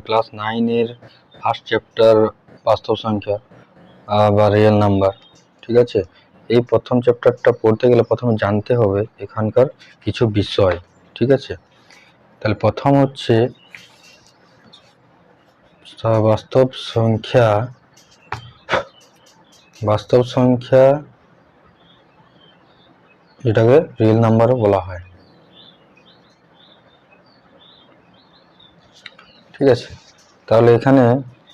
Class 9-এর first chapter বাস্তব সংখ্যা বা রিয়েল নাম্বার। ঠিক আছে, এই প্রথম চ্যাপ্টারটা পড়তে গেলে প্রথমে জানতে হবে এখানকার কিছু বিষয়। ঠিক আছে, তাহলে প্রথম হচ্ছে বাস্তব সংখ্যা যেটাকে রিয়েল নাম্বারও বলা হয়। ঠিক আছে, তাহলে এখানে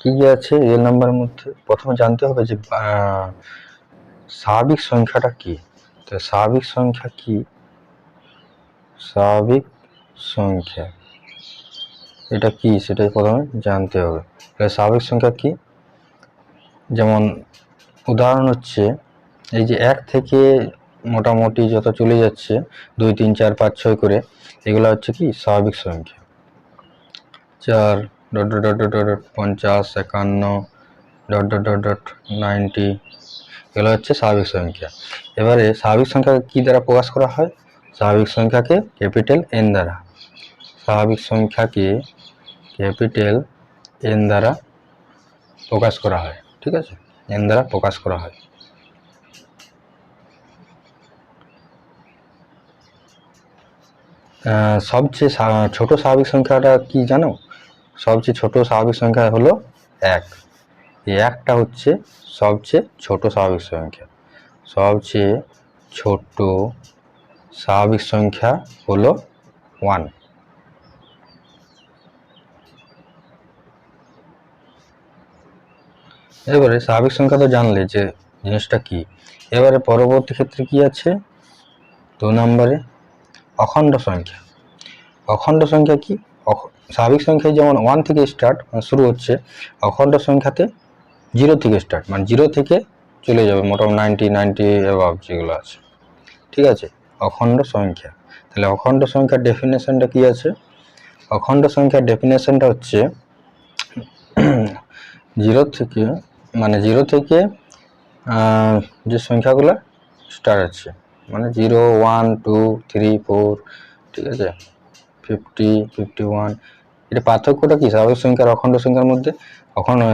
কি কি আছে রিয়েল নাম্বারের মধ্যে? প্রথমে জানতে হবে যে স্বাভাবিক সংখ্যাটা কি। তো স্বাভাবিক সংখ্যা কি? স্বাভাবিক সংখ্যা এটা কি সেটাই প্রথমে জানতে হবে। তাহলে স্বাভাবিক সংখ্যা কি? যেমন উদাহরণ হচ্ছে এই যে 1 থেকে মোটামুটি যত চলে যাচ্ছে 2 3 4 5 6 করে, এগুলো হচ্ছে কি স্বাভাবিক সংখ্যা। 4 50 51 90 এগুলো হচ্ছে স্বাভাবিক সংখ্যা। এবারে স্বাভাবিক সংখ্যাকে কি দ্বারা প্রকাশ করা হয়? স্বাভাবিক সংখ্যাকে ক্যাপিটাল এন দ্বারা, স্বাভাবিক সংখ্যাকে ক্যাপিটাল এন দ্বারা প্রকাশ করা হয়। ঠিক আছে, এন দ্বারা প্রকাশ করা হয়। সবচেয়ে ছোট স্বাভাবিক সংখ্যাটা কি জানো? সবচেয়ে ছোট স্বাভাবিক সংখ্যা হলো 1। এই 1টা হচ্ছে সবচেয়ে ছোট স্বাভাবিক সংখ্যা। সবচেয়ে ছোট স্বাভাবিক সংখ্যা হলো 1। এবারে স্বাভাবিক সংখ্যা তো জানলে যে জিনিসটা কি। এবারে পরবর্তী ক্ষেত্রে কি আছে? 2 নম্বরে অখণ্ড সংখ্যা। অখণ্ড সংখ্যা কি? স্বাভাবিক সংখ্যায় যেমন 1 থেকে স্টার্ট শুরু হচ্ছে, অখণ্ড সংখ্যাতে 0 থেকে স্টার্ট, মানে 0 থেকে চলে যাবে মোটামুটি 90 অ্যাবাভ যেগুলো আছে। ঠিক আছে, অখণ্ড সংখ্যা। তাহলে অখণ্ড সংখ্যার ডেফিনেশনটা কি আছে? অখণ্ড সংখ্যার ডেফিনেশনটা হচ্ছে 0 থেকে, মানে 0 থেকে যে সংখ্যাগুলো স্টার্ট আছে, মানে 0 1 2 3 4, ঠিক আছে, 50 51। এটা পার্থক্যটা কি স্বাভাবিক সংখ্যার অখণ্ড সংখ্যার মধ্যে?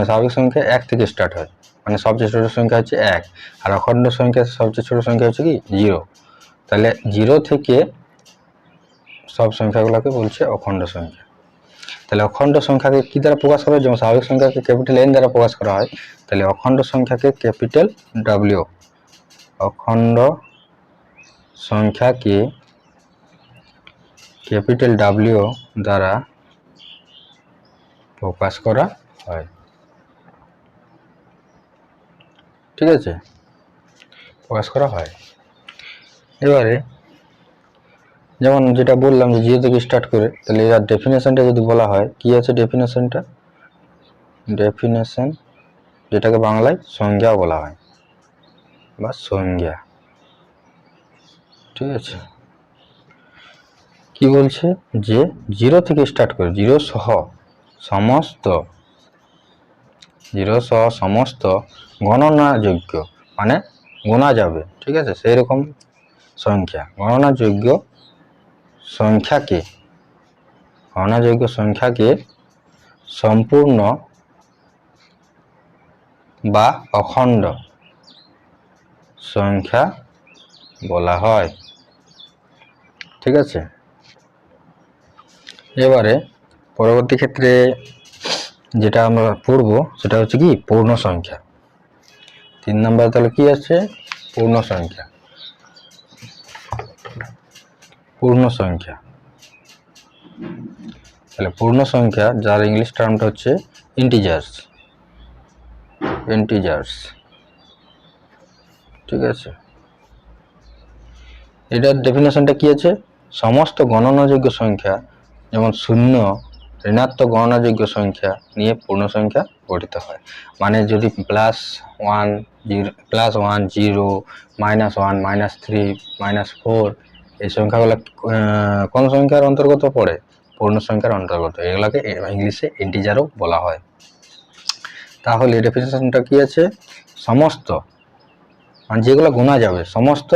স্বাভাবিক সংখ্যা 1 থেকে স্টার্ট হয়, মানে সবচেয়ে ছোট সংখ্যা হচ্ছে 1, আর অখণ্ড সংখ্যা সবচেয়ে ছোট সংখ্যা হচ্ছে কি 0। তাহলে 0 থেকে সব সংখ্যাগুলোকে বলছে অখণ্ড সংখ্যা। তাহলে অখণ্ড সংখ্যাকে কি দ্বারা প্রকাশ করা হয়? যেমন স্বাভাবিক সংখ্যাকে ক্যাপিটাল এন দ্বারা প্রকাশ করা হয়, তাহলে অখণ্ড সংখ্যাকে ক্যাপিটাল ডব্লিউ, অখণ্ড সংখ্যাকে ক্যাপিটাল ডব্লিউ দ্বারা প্রকাশ করা হয়। ঠিক আছে, প্রকাশ করা হয়। এবারে যেমন যেটা বললাম যে 0 থেকে স্টার্ট করে, তাহলে এর ডেফিনেশনটা যদি বলা হয়, কি আছে ডেফিনেশনটা? ডেফিনেশন যেটাকে বাংলায় সংজ্ঞা বলা হয় বা সংজ্ঞা। ঠিক আছে, কি বলছে যে 0 থেকে স্টার্ট করে 0 সহ সমস্ত গণনাযোগ্য, মানে গোনা যাবে, ঠিক আছে, সেই রকম সংখ্যা, গণনাযোগ্য সংখ্যাকে সম্পূর্ণ বা অখণ্ড সংখ্যা বলা হয়। ঠিক আছে, এবারে পরবর্তী ক্ষেত্রে যেটা আমরা পড়ব সেটা হচ্ছে কি পূর্ণ সংখ্যা। 3 নম্বর তাহলে কি আছে? পূর্ণ সংখ্যা। পূর্ণ সংখ্যা, তাহলে পূর্ণ সংখ্যা যার ইংলিশ টার্মটা হচ্ছে ইন্টিজার্স। ঠিক আছে, এটার ডেফিনেশনটা কি আছে? সমস্ত গণনাযোগ্য সংখ্যা, যেমন শূন্য, ঋণাত্মক গণনাযোগ্য সংখ্যা নিয়ে পূর্ণ সংখ্যা গঠিত হয়। মানে যদি +1 0 -1 -3 -4 এই সংখ্যাগুলো কোন সংখ্যার অন্তর্গত পড়ে? পূর্ণ সংখ্যার অন্তর্গত। এগুলোকে ইংলিশে ইন্টিজারও বলা হয়। তাহলে ডেফিনেশনটা কি আছে? সমস্ত, মানে যেগুলো গোনা যাবে, সমস্ত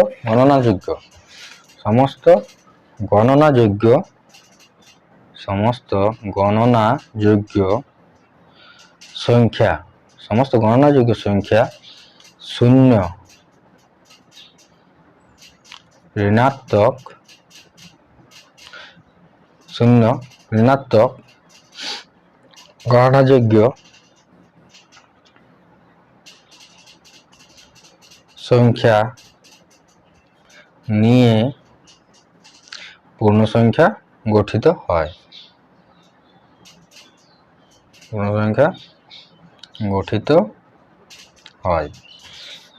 গণনাযোগ্য সমস্ত গণনাযোগ্য সংখ্যা শূন্য ঋণাত্মক গণনাযোগ্য সংখ্যা নিয়ে পূর্ণ সংখ্যা গঠিত হয়।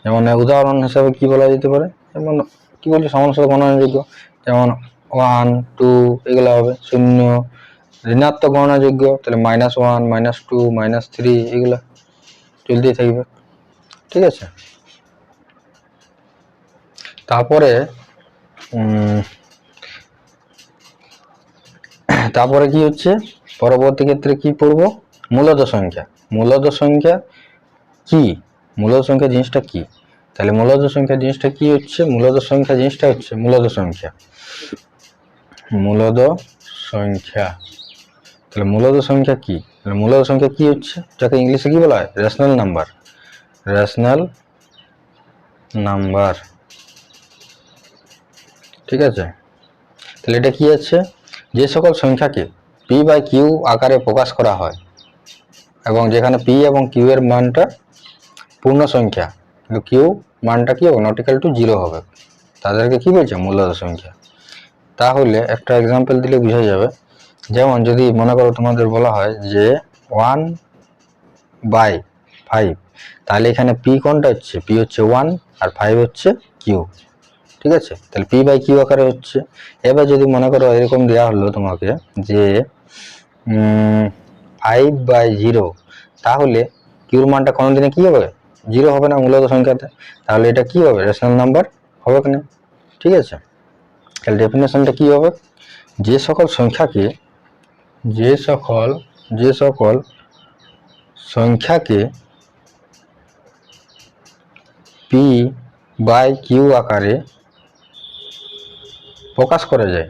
যেমন উদাহরণ হিসাবে কি বলা যেতে পারে, যেমন কি বলছি সমস্ত গণনাযোগ্য, যেমন 1 2 এগুলো হবে। শূন্য ঋণাত্মক গণনাযোগ্য, তাহলে -1 -2 -3 এগুলো চলতেই থাকবে। ঠিক আছে, তারপরে কি হচ্ছে, পরবর্তী ক্ষেত্রে কি পড়বো, মূলদ সংখ্যা। মূলদ সংখ্যা জিনিসটা কি? তাহলে মূলদ সংখ্যা জিনিসটা কি হচ্ছে? মূলদ সংখ্যা তাহলে মূলদ সংখ্যা কি? মূলদ সংখ্যা কি হচ্ছে, যাকে ইংলিশে কি বলা হয়? Rational number. ঠিক আছে, তাহলে এটা কি আছে, যে সকল সংখ্যাকে p/q আকারে প্রকাশ করা হয় এবং যেখানে p এবং q এর মানটা পূর্ণ সংখ্যা কিন্তু q মানটা কি হবে, নট ইকুয়াল টু 0 হবে, তাদেরকে কি বলছে? মূলদ সংখ্যা। তাহলে একটা এক্সাম্পল দিলে বোঝা যাবে। যেমন যদি মনে করো তোমাদের বলা হয় যে 1/5, তাহলে এখানে p কোনটা হচ্ছে? p হচ্ছে 1 আর 5 হচ্ছে q। ঠিক আছে, তাহলে p/q আকারে হচ্ছে। এবার যদি মনে করো এরকম দেওয়া হলো তোমাকে যে 5/0, তাহলে কিউর মানটা কোনোদিনে কি হবে? 0 হবে না মূলদ সংখ্যাতে, তাহলে এটা কি হবে? রেশনাল নাম্বার হবে কিনা? ঠিক আছে, তাহলে ডেফিনেশনটা কি হবে, যে সকল সংখ্যাকে p/q আকারে প্রকাশ করা যায়,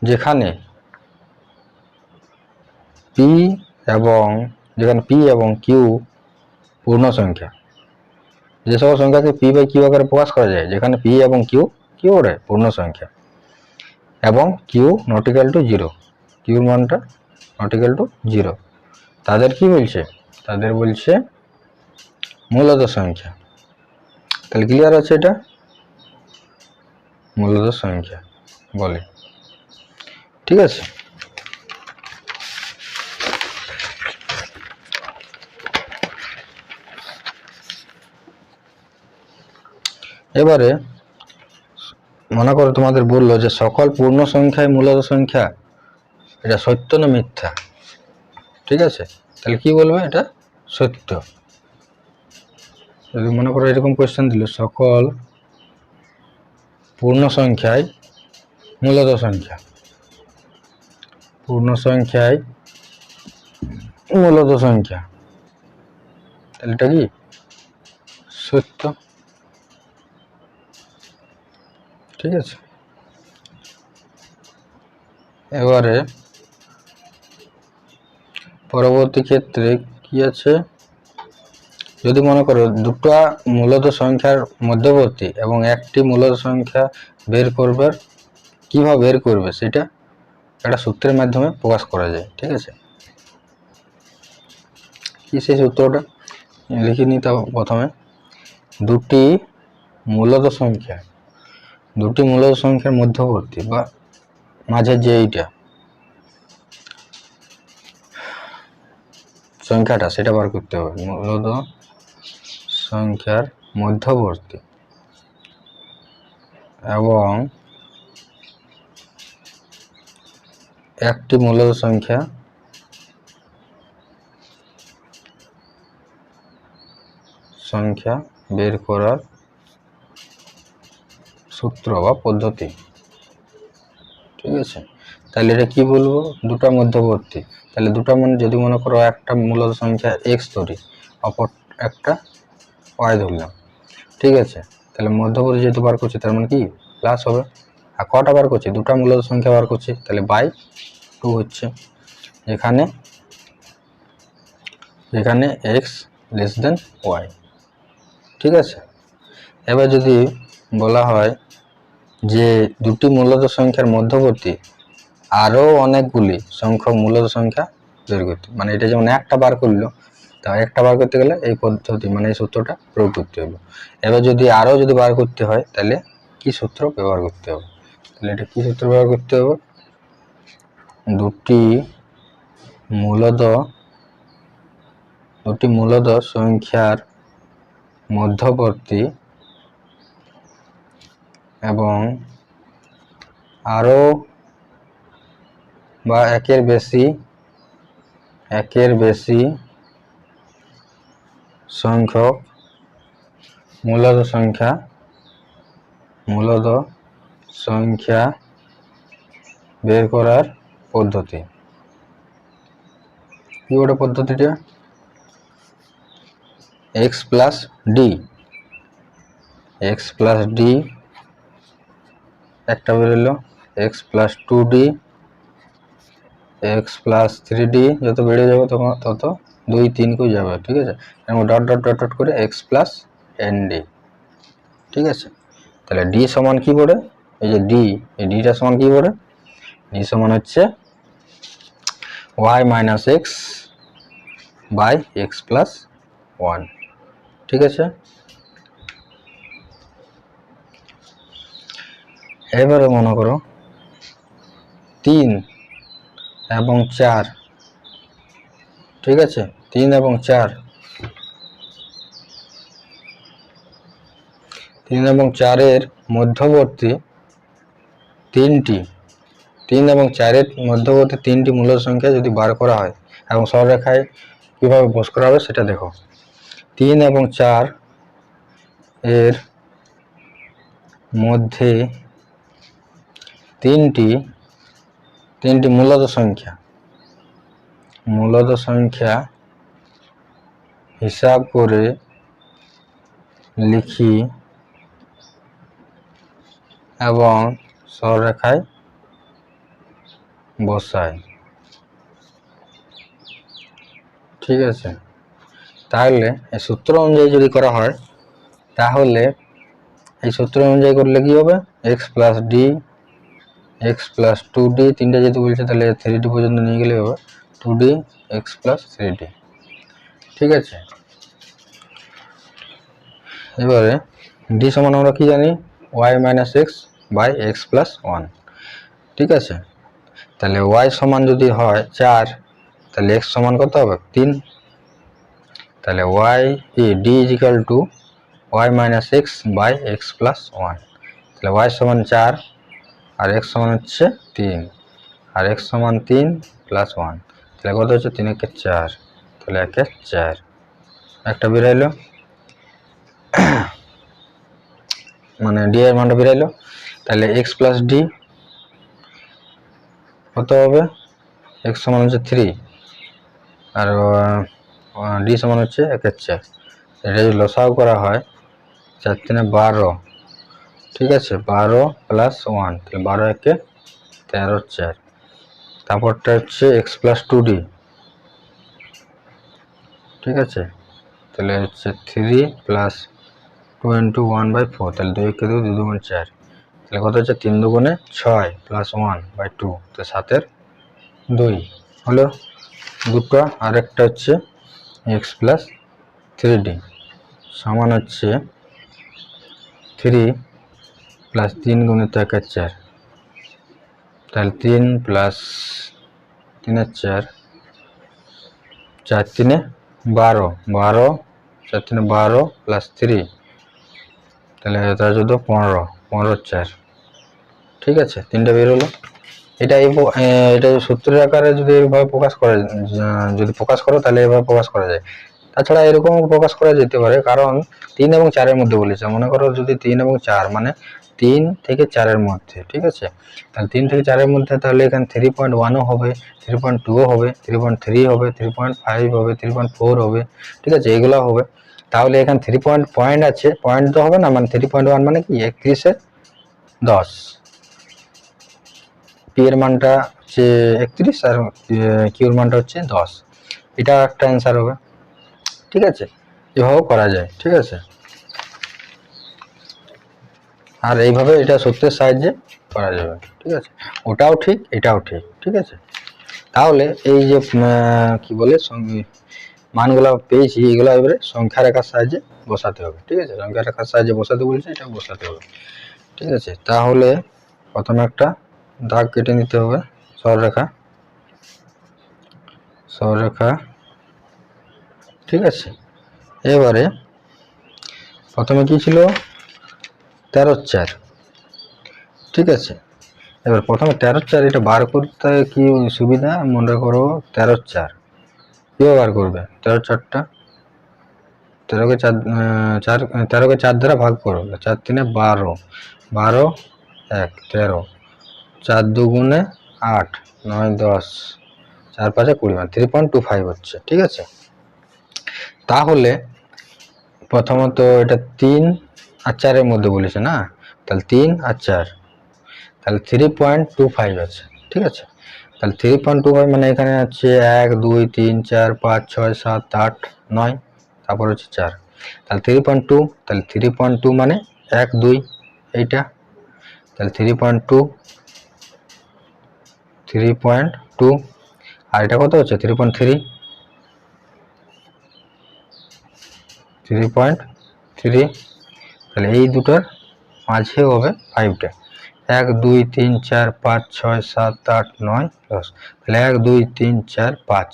যেখানে p এবং q পূর্ণ সংখ্যা। যে সকল সংখ্যাকে p/q আকারে প্রকাশ করা যায় যেখানে p এবং q কি ওরে পূর্ণ সংখ্যা এবং q নট ইকুয়াল টু 0, কিউর মানটা নট ইকুয়াল টু 0, তাদের কি বলছে? তাদের বলছে মূলদ সংখ্যা। তাহলে ক্লিয়ার আছে, এটা মূলদ সংখ্যা বলে। ঠিক আছে, এবারে মনে করো তোমাদের বললো যে সকল পূর্ণ সংখ্যায় মূলদ সংখ্যা, এটা সত্য না মিথ্যা? ঠিক আছে, তাহলে কি বলবে? এটা সত্য। যদি মনে করো এরকম কোয়েশ্চেন দিল, সকল পূর্ণ সংখ্যায় মূলদ সংখ্যা, তাহলে এটা কি সত্য? ঠিক আছে, এবারে পরবর্তী ক্ষেত্রে কি আছে, যদি মনে করো দুটো মূলদ সংখ্যার মধ্যবর্তী এবং একটি মূলদ সংখ্যা কিভাবে বের করবে সেটা একটা সূত্রের মাধ্যমে প্রকাশ করা যায়। ঠিক আছে, কি সেই সূত্রটা লিখে নিতে হবে। প্রথমে দুটি মূলদ সংখ্যার মধ্যবর্তী বা মাঝে যে এইটা সংখ্যাটা সেটা বার করতে হবে। মূলদ সংখ্যার মধ্যবর্তী এবং একটি মূলদ সংখ্যা বের করার সূত্র বা পদ্ধতি। ঠিক আছে, তাহলে এটা কি বলবো? দুটা মধ্যবর্তী, তাহলে দুটা মানে যদি মনে করো একটা মূলদ সংখ্যা x ধরি, অপর একটা y ধরলাম। ঠিক আছে, তাহলে মধ্যবর্তী যেহেতু বার করছি তার মানে কি প্লাস হবে। আর কটা বার করছি, দুটা মূলত সংখ্যা বার করছি, তাহলে বাই 2 হচ্ছে। এখানে এক্স লেস দেন ওয়াই। ঠিক আছে, এবার যদি বলা হয় যে দুটি মূলত সংখ্যার মধ্যবর্তী আরও অনেকগুলি সংখ্যক মূলত সংখ্যা বের করতে, মানে এটা যেমন একটা বার করলো, তা একটা বার করতে গেলে এই পদ্ধতি মানে এই সূত্রটা প্রয়োগ করতে হলো। এবার যদি আরও যদি বার করতে হয় তাহলে কি সূত্র ব্যবহার করতে হবে, তাহলে এটা কি সূত্র ব্যবহার করতে হবে, দুটি মূলত সংখ্যার মধ্যবর্তী এবং আরও বা একের বেশি সংখ্যক মূলত সংখ্যা বের করার পদ্ধতি। কি ওটা পদ্ধতিটা, x প্লাস ডি একটা বেরোলো, x plus 2d, x plus 3d, যত বেড়ে যাবে তত 2 3 করে যাবে। ঠিক আছে, এবং ডট ডট ডট ডট করে x প্লাস এনডি। ঠিক আছে, তাহলে ডি সমান কি পড়ে, এই যে ডি, এই ডিটা সমান কি পড়ে, ডি সমান হচ্ছে y minus x by x plus 1। ঠিক আছে, এবারে মনে করো 3 এবং 4। ঠিক আছে, 3 এবং 4 এর মধ্যবর্তী 3টি মূলত সংখ্যা যদি বার করা হয় এবং সরলরেখায় কিভাবে বস করা হবে সেটা দেখো। 3 এবং 4 এর মধ্যে তিনটি মূলত সংখ্যা হিসাব করে লিখি এবং সরলরেখায় বসাই। ঠিক আছে, তাহলে এই সূত্র অনুযায়ী যদি করা হয় তাহলে এই সূত্র অনুযায়ী করলে কি হবে, x plus D, x plus 2d, তিনটা যেহেতু বলছে তাহলে 3d পর্যন্ত নিয়ে গেলে হবে 2d এক্স প্লাস 3d। ঠিক আছে, এবারে ডি সমান আমরা কি জানি, y minus x by x plus 1। ঠিক আছে, তাহলে y সমান যদি হয় 4 তাহলে x সমান কত হবে 3। তাহলে D is equal to y minus x by x plus 1। তাহলে y সমান 4 আর x সমান হচ্ছে 3, আর x সমান 3 প্লাস 1, তাহলে কত হচ্ছে 3 একে 4, তাহলে 1 4 একটা বেরাইলো, মানে ডি এর মানটা বেরাইলো। তাহলে x প্লাস ডি কত হবে, x সমান হচ্ছে 3 আর ডি সমান হচ্ছে 1 4। এটা যদি লসাগু করা হয় 4 3 12। ঠিক আছে, 12 প্লাস 1, তাহলে 12 একে 13 4। তারপরটা হচ্ছে এক্স প্লাস 2d। ঠিক আছে, তাহলে হচ্ছে 3 প্লাস 2 ইন্টু 1/4, তাহলে 2 একে 2, 2 2 4, তাহলে কত হচ্ছে 3 2 6 প্লাস 1/2, তো 7 2 হলো দুটো। আরেকটা হচ্ছে এক্স প্লাস 3d সমান হচ্ছে 3 প্লাস 3 গুণিত 1 4, তাহলে 3 প্লাস 3 4, 4 3 12, 12 4 3 12 প্লাস 3, তাহলে 14 15, 15 4। ঠিক আছে, তিনটা বের হলো। এটা এটা সূত্রের আকারে যদি এভাবে প্রকাশ করো তাহলে এভাবে প্রকাশ করা যায় তাছাড়া এরকম প্রকাশ করা যেতে পারে, কারণ 3 এবং 4 এর মধ্যে বলেছে। মনে করো যদি 3 এবং 4 মানে 3 থেকে 4 এর মধ্যে, ঠিক আছে, তাহলে 3 থেকে 4 এর মধ্যে, তাহলে এখানে 3.1ও হবে, 3.2ও হবে, 3.3 হবে, 3.5 হবে, 3.4 হবে, ঠিক আছে, এগুলো হবে। তাহলে এখানে 3 পয়েন্ট আছে, পয়েন্ট তো হবে না, মানে 3.1 মানে কি 31 এর 10, পি এর মানটা হচ্ছে 31 আর কিউর মানটা হচ্ছে 10, এটা একটা অ্যান্সার হবে, ঠিক আছে, এভাবেও করা যায়, ঠিক আছে। আর এইভাবে এটা সূত্রের সাহায্যে করা যাবে, ঠিক আছে, ওটাও ঠিক এটাও ঠিক, ঠিক আছে। তাহলে এই যে কি বলে মানগুলো পেয়েছি, এগুলো এবারে সংখ্যা রেখার সাহায্যে বসাতে হবে, ঠিক আছে, সংখ্যা রেখার সাহায্যে বসাতে বলছে, এটা বসাতে হবে, ঠিক আছে। তাহলে প্রথমে একটা দাগ কেটে নিতে হবে, সরলরেখা, সরলরেখা, ঠিক আছে। এবারে প্রথমে কি ছিল 13/4, ঠিক আছে। এবার প্রথমে 13/4 এটা বার করতে কি সুবিধা, মনে করো 13/4 কিভাবে বার করবে, 13/4টা 13কে 4 দ্বারা ভাগ করো, 4 3 12, 12 1 13, 4 2 গুণে 8 9 10, 4 5 20, মানে 3.25 হচ্ছে, ঠিক আছে। তাহলে প্রথমত এটা 3 আর 4 এর মধ্যে বলেছে না, তাহলে 3 আর 4, তাহলে 3.25 আছে, ঠিক আছে। তাহলে 3.25 মানে এখানে আছে 1 2 3 4 5 6 7 8 9, তারপর হচ্ছে 4, তাহলে 3.2, তাহলে 3.2 মানে 1 2 এইটা, তাহলে 3.2, আর এটা কত হচ্ছে 3.3, 3.3, তাহলে এই দুটোর মাঝে হবে 5টা, 1 2 3 4 5 6 7 8 9 10, তাহলে 1 2 3 4 5,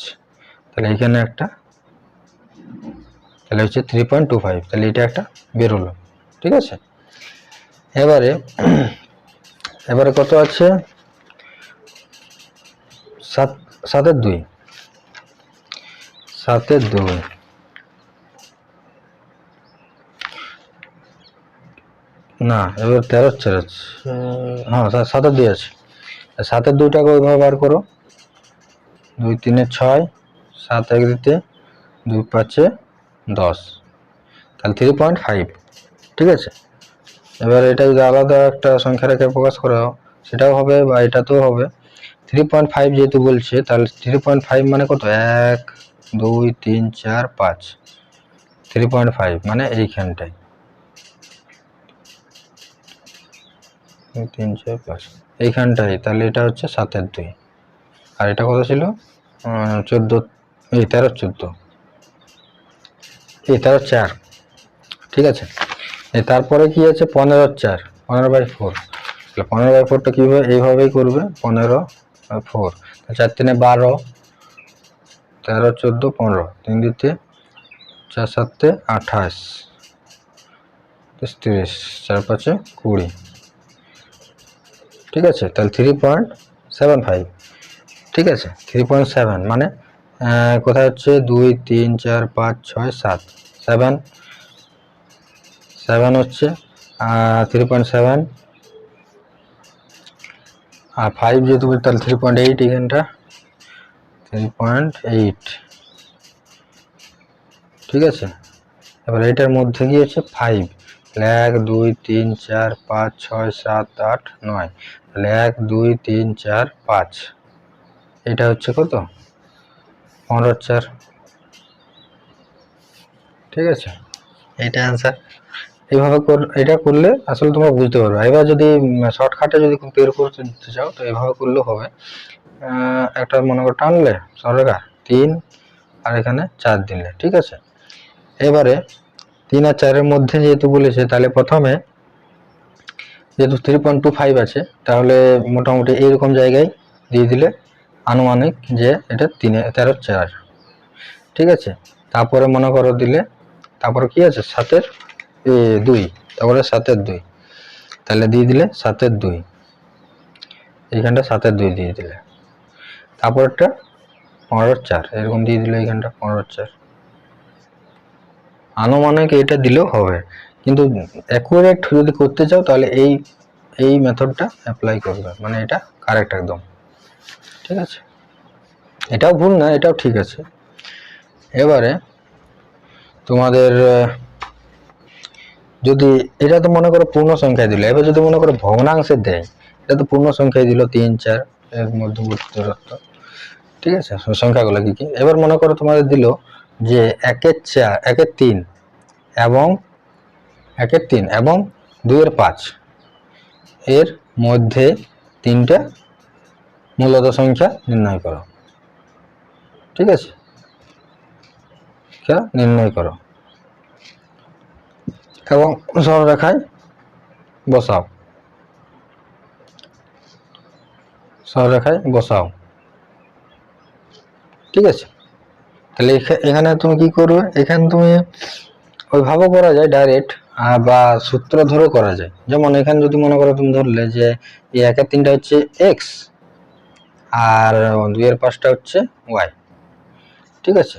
তাহলে এখানে একটা, তাহলে হচ্ছে 3.25, তাহলে এটা একটা বেরোলো, ঠিক আছে। এবারে কত আছে 7 2, 7 2, না এবার 13/4 আছে, হ্যাঁ 7 2 আছে, 7 2টাকে ওইভাবে বার করো, 2 3 6, 7 1 দিতে 2 5 10, তাহলে 3.5, ঠিক আছে। এবার এটা যদি আলাদা একটা সংখ্যা রেখে প্রকাশ করা সেটাও হবে, বা এটাতেও হবে। 3.5 যেহেতু বলছে, তাহলে 3.5 মানে কত 1 2 3 4 5, 3.5 মানে এইখানটায় 3 4 5 এইখানটায়, তাহলে এটা হচ্ছে 7 2, আর এটা কত ছিল 14, এই 13 14, এই 13/4, ঠিক আছে। তারপরে কি আছে 15/4, 15/4, তাহলে 15/4টা কিভাবে, এইভাবেই করবে, 15/4, 4 3 12, 13 14 15, 3 দিতে 4 7 28 30, 4 5 20, ঠিক আছে। তাহলে 3.75, ঠিক আছে, 3.7 মানে কোথায় হচ্ছে 2 3 4 5 6 7, 7 হচ্ছে 3.7, আর 5 যেহেতু তাহলে 3.8, এখানটা 3.8, ঠিক আছে। এবার এটার মধ্যে গিয়েছে 5, 1 2 3 4 5 6 7 8 9, তাহলে 1 2 3 4 5, এটা হচ্ছে কত 15/4, ঠিক আছে, এইটা অ্যান্সার। এইভাবে এটা করলে আসলে তোমরা বুঝতে পারবে। এবার যদি শর্টকাটে যদি বের করতে চাও তো এভাবে করলেও হবে, একটা মনে করো টানলে সরলরেখা 3 আর এখানে 4 দিলে, ঠিক আছে। এবারে 3 আর 4 এর মধ্যে যেহেতু বলেছে, তাহলে প্রথমে যেহেতু 3.25 আছে, তাহলে মোটামুটি এইরকম জায়গায় দিয়ে দিলে আনুমানিক যে এটা 13/4, ঠিক আছে। তারপরে মনে করো দিলে, তারপরে কি আছে 7 2, তারপরে 7 2, তাহলে দিয়ে দিলে 7 2, এইখানটা 7 2 দিয়ে দিলে, তারপরটা 15/4 এরকম দিয়ে দিলে, এইখানটা 15/4, আনুমানিক এটা দিলেও হবে, কিন্তু অ্যাকুরেট যদি করতে চাও তাহলে এই মেথডটা অ্যাপ্লাই করবে, মানে এটা কারেক্ট একদম। ঠিক আছে, এটাও ভুল না, এটাও ঠিক আছে। এবারে তোমাদের যদি এটা তো মনে করো পূর্ণ সংখ্যায় দিল, এবার যদি মনে করো ভগ্নাংশে দেয়, এটা তো পূর্ণ সংখ্যায় দিল 3 4 এর মধ্যবর্তী দূরত্ব। ঠিক আছে, সংখ্যাগুলো কি কি, এবার মনে করো তোমাদের দিল যে 1 এর 4 1 এর 3 এবং 1 এর 3 এবং 2 এর 5 এর মধ্যে 3টা মূলত সংখ্যা নির্ণয় করো। ঠিক আছে, নির্ণয় করো এবং সরলরেখায় বসাও, সরলরেখায় বসাও। ঠিক আছে, তাহলে এখানে তুমি কি করবে, এখানে তুমি ওইভাবে করা যায় ডাইরেক্ট, বা সূত্র ধরে করা যায়। যেমন এখানে যদি মনে করো তুমি ধরলে যে এই 1 এর 3টা হচ্ছে এক্স আর 2 এর 5টা হচ্ছে ওয়াই। ঠিক আছে,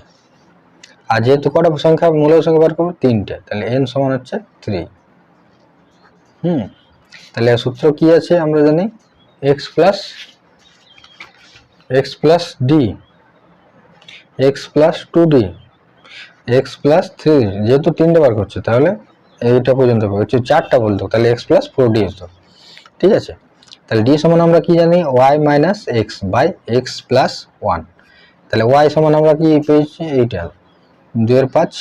আর যেহেতু কটা সংখ্যা মূল সংখ্যা বার করবো 3টে, তাহলে n সমান হচ্ছে 3। তাহলে সূত্র কি আছে আমরা জানি, x plus D, x plus 2d, x plus 3, যেহেতু 3টে বার করছে তাহলে এইটা পর্যন্ত হচ্ছে 4টা বলতো, তাহলে x প্লাস 4d হতো। ঠিক আছে, তাহলে d সমান আমরা কি জানি, y minus x by x plus 1। তাহলে y সমান আমরা কি পেয়েছি, এইটা 2 এর 5,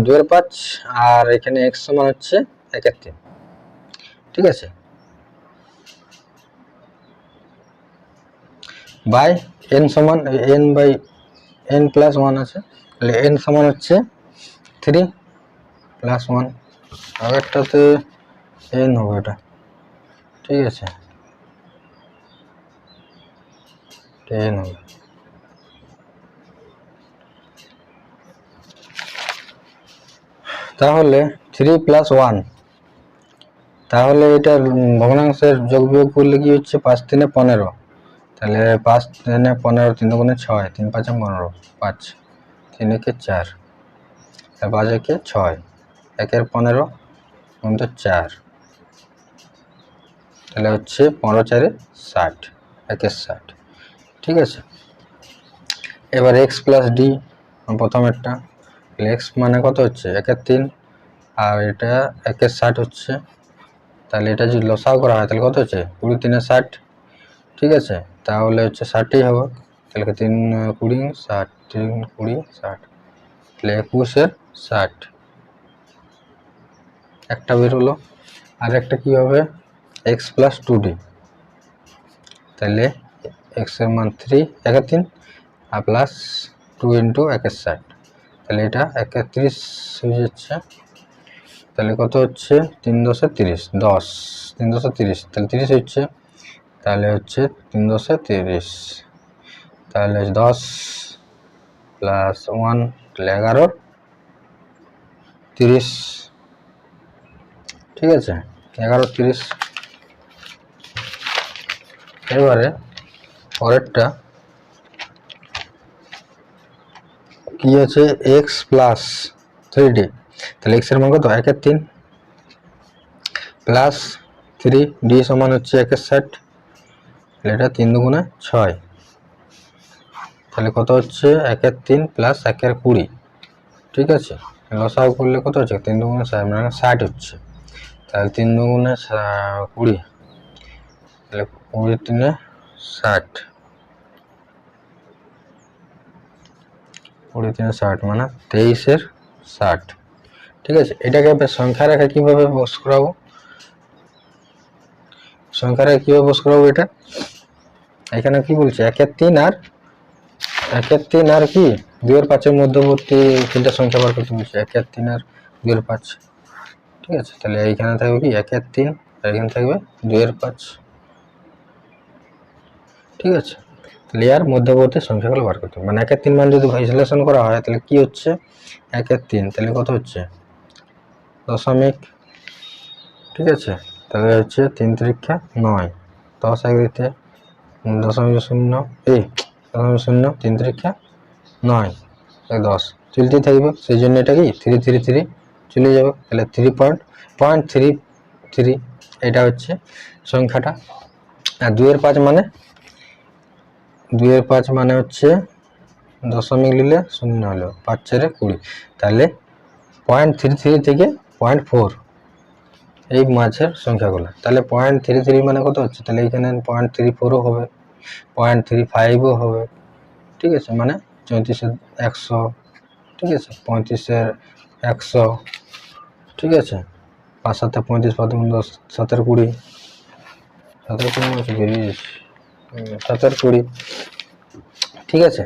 2 এর 5, আর এখানে x সমান হচ্ছে 1 এর 3। ঠিক আছে, বাই n সমান n বাই n প্লাস 1 আছে, তাহলে n সমান হচ্ছে 3 প্লাস 1, আর একটাতে n হবে এটা। ঠিক আছে, 10 হবে। তাহলে 3 প্লাস 1, তাহলে এটা ভগ্নাংশের যোগ বিয়োগ করলে কি হচ্ছে, 5 3 15, তাহলে 5 3 15, 3 দুগুণে 6, 3 5 15, 5 3 একে 4, 5 একে 6, 1 এর 15 4, তাহলে হচ্ছে 15 4 60, 1 এর 60। ঠিক আছে, এবার x প্লাস ডি প্রথমেরটা, x মানে কত হচ্ছে 1 এর 3, আর এটা 1 এর 60 হচ্ছে, তাহলে এটা যদি লসাগু করা হয় তাহলে কত হচ্ছে 20 3 60। ঠিক আছে, তাহলে হচ্ছে 60ই হবে, তাহলে 3 20 60, 3 20 60, তাহলে 21 এর 60 একটা বের হলো। আর একটা কি হবে, x প্লাস 2d, তাহলে x এর মান 3 1 এর 3 আর প্লাস 2 ইন্টু 1 এর 60, তাহলে এটা 1 এর 30 হয়ে যাচ্ছে। তাহলে কত হচ্ছে 3 10 30, 10 3 10 30, তাহলে 30 হচ্ছে, তাহলে হচ্ছে 3 10 30, তাহলে 10 প্লাস 1 তাহলে 11 30। ঠিক আছে, 11 30। এবারে পরেরটা কি আছে, x প্লাস 3d, তাহলে x এর মান কত 1 এর 3 প্লাস 3d সমান হচ্ছে 1 এর 60, তাহলে এটা 3 দুগুণে 6, তাহলে কত হচ্ছে 1 এর 3 প্লাস 1 এর 20। ঠিক আছে, লসাগু করলে কত হচ্ছে 3 দুগুণে 60, মানে 60 হচ্ছে, তাহলে 3 দুগুণে 20, তাহলে 20 3 60, 20 3 60 মানে 23 এর 60। ঠিক আছে, এটাকে সংখ্যা রেখা কিভাবে বস করাবো, সংখ্যা রেখা কিভাবে বস করাবো, এটা এখানে কি বলছে 1 এর 3 আর 1 এর 3 আর কি 2 এর 5 এর মধ্যবর্তী তিনটা সংখ্যা বার করতে বলছে, 1 এর 3 আর 2 এর 5। ঠিক আছে, তাহলে এইখানে থাকবে কি 1 এর 3 আর এখানে থাকবে 2 এর 5। ঠিক আছে, তাহলে এর মধ্যবর্তী সংখ্যাগুলো বার করতে হবে, মানে 1 এর 3 মান যদি বিশ্লেষণ করা হয় তাহলে কি হচ্ছে 1 এর 3, তাহলে কত হচ্ছে দশমিক। ঠিক আছে, তাহলে হচ্ছে 3 3 9, 10 1 দশমিক 0 এই দশমিক 0, 3 3 9, 10 চলতেই থাকবে, সেই জন্য এটা কি 333 চলে যাবে। তাহলে 3.33 এটা হচ্ছে সংখ্যাটা। আর 2 এর 5 মানে 2 এর 5 মানে হচ্ছে দশমিক নিলে 0 হলো, 5 4 20। তাহলে 0.33 থেকে 0.4 এই মাঝের সংখ্যাগুলো। তাহলে 0.33 মানে কত হচ্ছে, তাহলে এখানে 0.34ও হবে, 0.35ও হবে। ঠিক আছে, মানে 34 100, ঠিক আছে, 35 100, ঠিক আছে, 5 7 35 5 10 7 20 7 20 7 20, ঠিক আছে।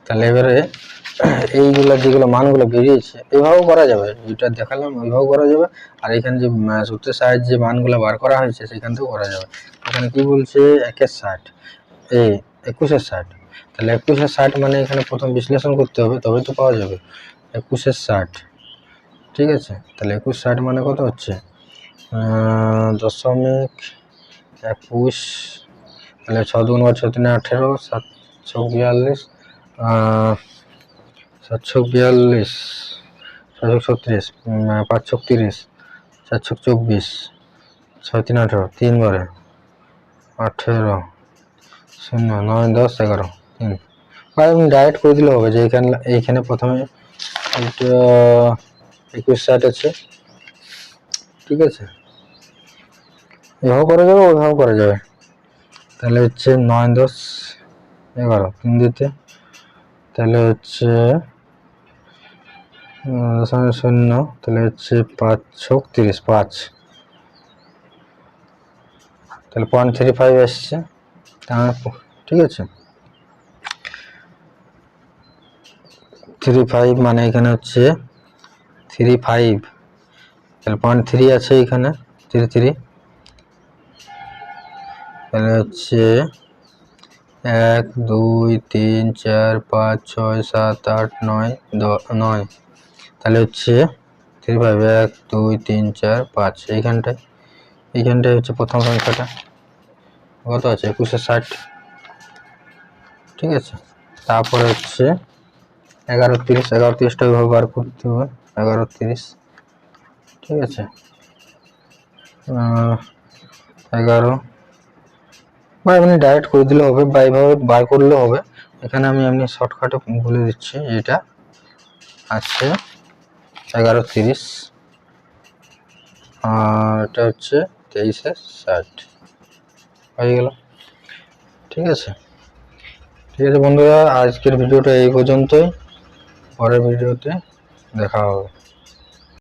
তাহলে এবারে এইগুলা যেগুলো মানগুলো বেরিয়েছে এইভাবেও করা যাবে, যেটা দেখালাম ওইভাবেও করা যাবে। আর এখানে যে সূত্রের সাহায্যে মানগুলো বার করা হয়েছে সেখান থেকেও করা যাবে। এখানে কি বলছে 1 60, এই 21 60, তাহলে 21 60 মানে এখানে প্রথম বিশ্লেষণ করতে হবে, তবেই তো পাওয়া যাবে 21 60। ঠিক আছে, তাহলে 21 60 মানে কত হচ্ছে, দশমিক 21, তাহলে 6 2 9 6 3 18, 7 6 42, 7 6 42, 6 36, 5 6 30, 4 6 24, 6 3 18, 3 বারে 18 0 9 10 11 3। বা আমি ডাইরেক্ট করে দিলে হবে যে এইখানে প্রথমে 21 60 আছে, ঠিক আছে, এভাবেও করা যাবে ওইভাবেও করা যাবে। তাহলে হচ্ছে 9 10 11 3 দিতে, তাহলে হচ্ছে 0, তাহলে হচ্ছে 5 6 30 5, তাহলে 0.35 আসছে, ঠিক আছে। 35 মানে এখানে হচ্ছে 35, তাহলে 0.3 আছে এখানে 33, তাহলে হচ্ছে 1 2 3 4 5 6 7 8 9 9, তাহলে হচ্ছে 35 1 2 3 4 5, এইখানটায় হচ্ছে প্রথম সংখ্যাটা কত আছে 21 60, ঠিক আছে। তারপরে হচ্ছে 11 30, 11 30টা ওইভাবে বার করতে হবে, 11 30, ঠিক আছে, 11 বা এমনি ডাইরেক্ট করে দিলে হবে বা এইভাবে বার করলেও হবে। এখানে আমি এমনি শর্টকাটে বলে দিচ্ছি, এটা আছে 11 30 আর এটা হচ্ছে 23 60 হয়ে গেল, ঠিক আছে। ঠিক আছে বন্ধুরা, আজকের ভিডিওটা এই পর্যন্তই, পরের ভিডিওতে দেখা হবে।